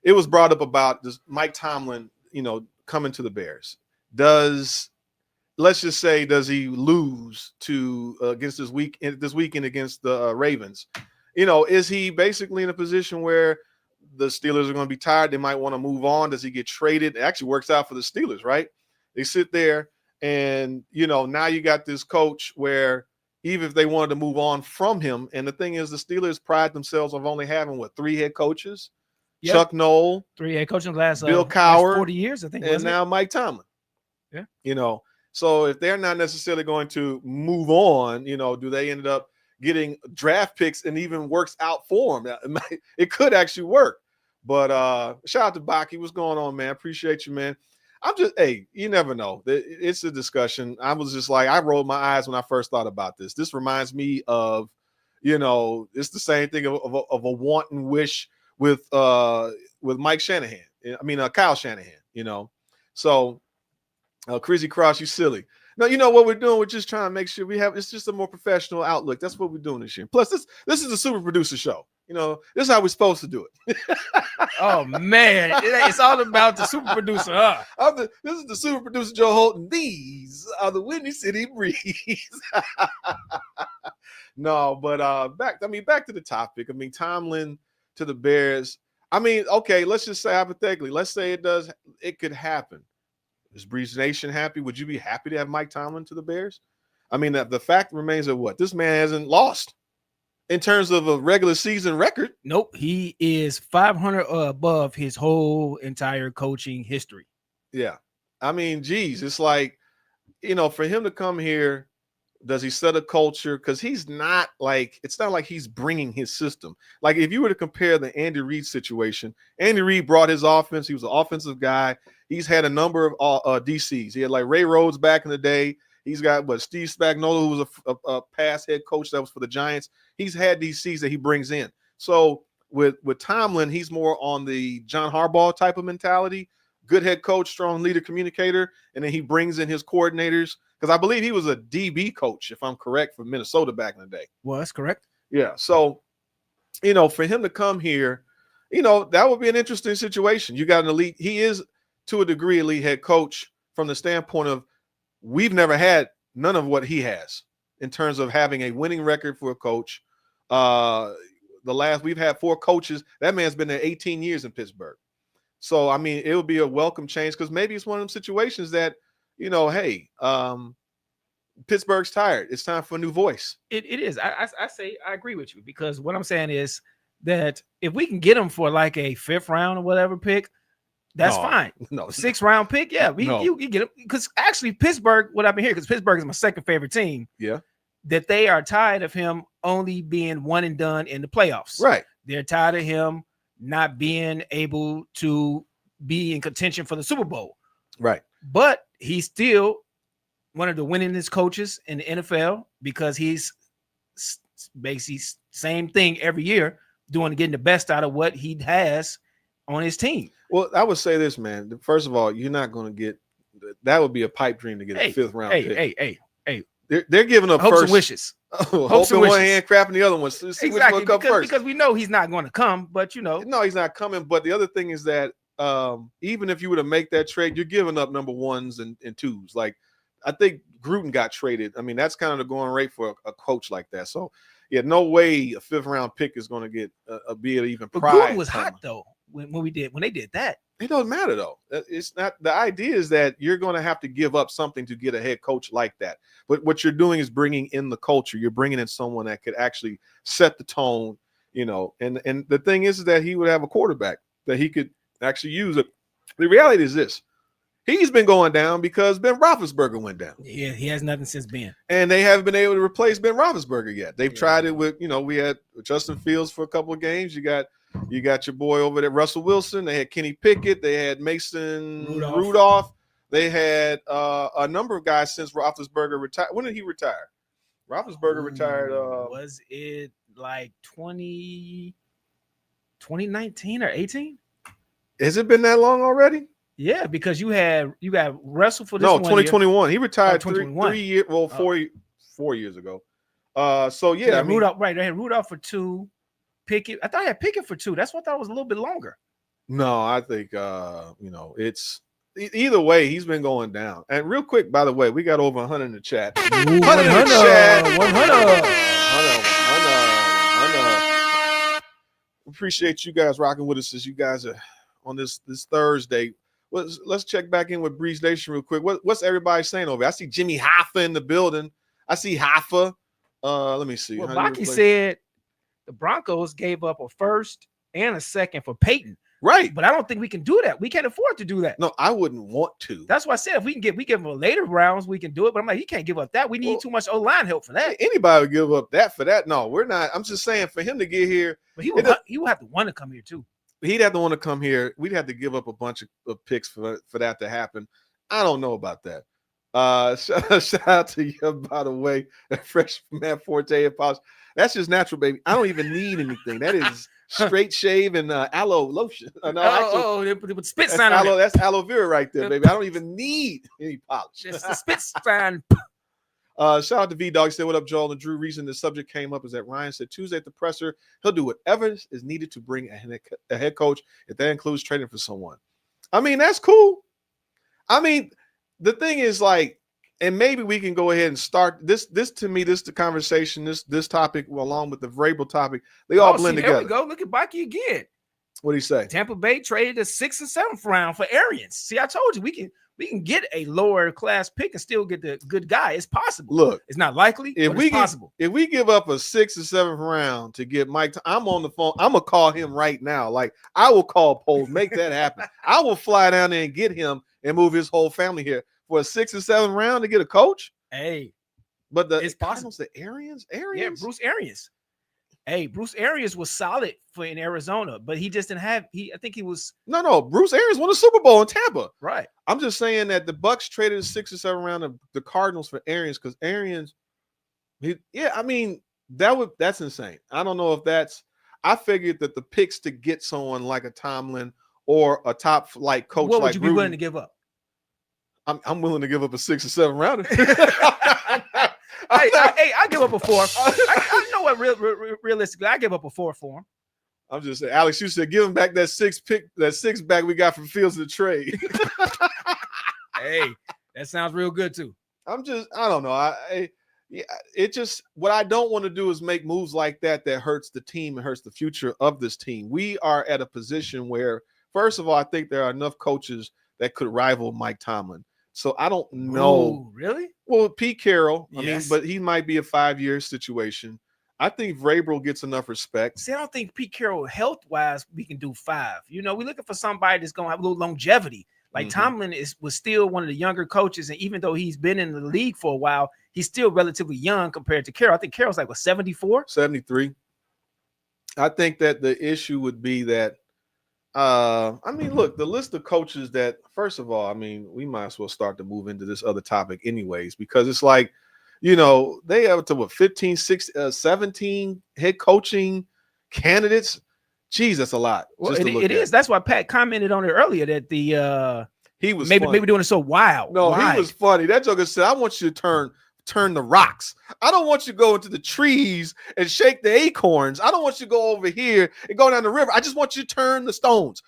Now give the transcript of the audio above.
it was brought up about this Mike Tomlin, coming to the Bears. Let's just say, does he lose to against this weekend against the Ravens? Is he basically in a position where the Steelers are going to be tired? They might want to move on. Does he get traded? It actually works out for the Steelers, right? They sit there and, now you got this coach where even if they wanted to move on from him, and the thing is the Steelers pride themselves of only having, 3 head coaches? Yep. Chuck Noll. 3 head coaches in the last Bill Cowher, 40 years, I think. And now Mike Tomlin. Yeah. So if they're not necessarily going to move on, do they end up getting draft picks and even works out for them? It could actually work. But shout out to Baki. What's going on, man? Appreciate you, man. You never know. It's a discussion. I was just like, I rolled my eyes when I first thought about this. This reminds me of, it's the same thing of a want and wish with Mike Shanahan. Kyle Shanahan, So Crazy Cross, you silly. No, what we're doing, we're just trying to make sure it's just a more professional outlook. That's what we're doing this year. Plus, this is a super producer show. This is how we're supposed to do it. Oh, man. It's all about the super producer, huh? This is the super producer, Joe Holton. These are the Windy City Breeze. No, but back to the topic. Tomlin to the Bears. Okay, let's just say hypothetically, let's say it could happen. Is Breeze Nation happy? Would you be happy to have Mike Tomlin to the Bears? The fact remains of what? This man hasn't lost in terms of a regular season record. Nope. He is 500 above his whole entire coaching history. Yeah. Geez, it's like, for him to come here, does he set a culture? Because it's not like he's bringing his system. Like if you were to compare the Andy Reid situation, Andy Reid brought his offense. He was an offensive guy. He's had a number of DCs. He had like Ray Rhodes back in the day. He's got Steve Spagnuolo, who was a past head coach that was for the Giants. He's had DCs that he brings in. So with Tomlin, he's more on the John Harbaugh type of mentality. Good head coach, strong leader, communicator, and then he brings in his coordinators. Because I believe he was a DB coach, if I'm correct, for Minnesota back in the day. Well, that's correct. Yeah. So, for him to come here, that would be an interesting situation. You got an elite. He is, to a degree, elite head coach from the standpoint of we've never had none of what he has in terms of having a winning record for a coach. We've had 4 coaches. That man's been there 18 years in Pittsburgh. So, it would be a welcome change because maybe it's one of them situations that, hey, Pittsburgh's tired. It's time for a new voice. It is. I say I agree with you because what I'm saying is that if we can get him for like a 5th round or whatever pick, that's fine. No, 6th round pick, yeah, you get him because actually Pittsburgh. What I've been hearing because Pittsburgh is my second favorite team. Yeah, that they are tired of him only being one and done in the playoffs. Right. They're tired of him not being able to be in contention for the Super Bowl. Right. But he's still one of the winningest coaches in the NFL because he's basically same thing every year, getting the best out of what he has on his team. Well, I would say this, man. First of all, you're not going to get that. Would be a pipe dream to get a 5th round pick. Hey. They're giving up hopes first and wishes. Hopes in one hand, crap in the other one. See exactly, which one comes first. Because we know he's not going to come, but no, he's not coming. But the other thing is that even if you were to make that trade, you're giving up number 1s and 2s. Like I think Gruden got traded. That's kind of the going rate for a coach like that. So yeah, no way a 5th round pick is going to get be an even prize. But Gruden was hot though when they did that. It doesn't matter though. It's not. The idea is that you're going to have to give up something to get a head coach like that. But what you're doing is bringing in the culture. You're bringing in someone that could actually set the tone. And the thing is that he would have a quarterback that he could actually use. The reality is this: he's been going down because Ben Roethlisberger went down. Yeah, he has nothing since Ben. And they haven't been able to replace Ben Roethlisberger yet. They've tried it with, we had Justin Fields for a couple of games. You got your boy over there, Russell Wilson. They had Kenny Pickett. They had Mason Rudolph. They had a number of guys since Roethlisberger retired. When did he retire? Roethlisberger retired. Was it like 2019 or 18? Has it been that long already? Yeah, because you got Russell for this. No, 2021. He retired 3 years. Well, 4 years ago. So yeah, Rudolph. Right, they had Rudolph for 2. Pickett. I thought I had Pickett for 2. That's what I thought was a little bit longer. No, I think it's either way. He's been going down. And real quick, by the way, we got over 100 in the chat. 100 in the chat. 100. Appreciate you guys rocking with us as you guys are on this Thursday. Let's check back in with Breeze Nation real quick. What's everybody saying over here? I see Jimmy Hoffa in the building. I see Hoffa. Let me see. Well, Baki said the Broncos gave up a first and a second for Peyton. Right. But I don't think we can do that. We can't afford to do that. No, I wouldn't want to. That's why I said if we give him a later rounds, we can do it. But I'm like, he can't give up that. We need too much O-line help for that. Anybody would give up that for that. No, we're not. I'm just saying for him to get here. But he would have to want to come here too. He'd have to want to come here. We'd have to give up a bunch of picks for that to happen. I don't know about that. Shout out to you, by the way. Fresh Matt Forte apology. That's just natural, baby. I don't even need anything. That is straight shave and aloe lotion. They put spit sign on it. That's aloe vera right there, baby. I don't even need any polish. It's the spit sign. Shout out to V-Dog. He said, what up, Joel and Drew? Reason the subject came up is that Ryan said Tuesday at the presser, he'll do whatever is needed to bring a head coach if that includes trading for someone. I mean, that's cool. I mean, the thing is like, and maybe we can go ahead and start this to me, the conversation, this topic, along with the Vrabel topic, they all blend together. There we go. Look at Baki again. What do you say? Tampa Bay traded a 6th and 7th round for Arians. See, I told you we can get a lower class pick and still get the good guy. It's possible. Look, it's not likely, but it's possible. If we give up a 6th or 7th round to get Mike, I'm on the phone. I'm gonna call him right now. Like I will call Poles, make that happen. I will fly down there and get him and move his whole family here for a 6th or 7th round to get a coach. Hey, but it's possible. The Arians, yeah, Bruce Arians. Hey, Bruce Arians was solid in Arizona, but he just didn't have. I think he was. No. Bruce Arians won a Super Bowl in Tampa. Right. I'm just saying that the Bucks traded a 6th or 7th round of the Cardinals for Arians because Arians. I mean that's insane. I don't know if that's. I figured that the picks to get someone like a Tomlin or a top flight coach. What would like you be willing to give up? I'm willing to give up a 6th or 7th rounder. I give up a 4th. I know what realistically, I give up a 4th for him. I'm just saying, Alex, you said give him back that 6 back we got from Fields of the trade. Hey, that sounds real good too. I don't know. It just what I don't want to do is make moves like that hurts the team and hurts the future of this team. We are at a position where, first of all, I think there are enough coaches that could rival Mike Tomlin. So I don't know. Ooh, really? Well, Pete Carroll, yes. I mean, but he might be a 5-year situation. I think Vrabel gets enough respect. See, I don't think Pete Carroll, health-wise, we can do 5. You know, we're looking for somebody that's going to have a little longevity. Like Tomlin was still one of the younger coaches, and even though he's been in the league for a while, he's still relatively young compared to Carroll. I think Carroll's like 74, 73. I think that the issue would be that. I mean, look, the list of coaches that, first of all, I mean, we might as well start to move into this other topic anyways, because it's like, you know, they have to 15, 16, 17 head coaching candidates. Geez, that's a lot. Well, it is. That's why Pat commented on it earlier that he was maybe doing it so wild. No, he was funny. That joker said, I want you to turn the rocks. I don't want you to go into the trees and shake the acorns. I don't want you to go over here and go down the river. I just want you to turn the stones.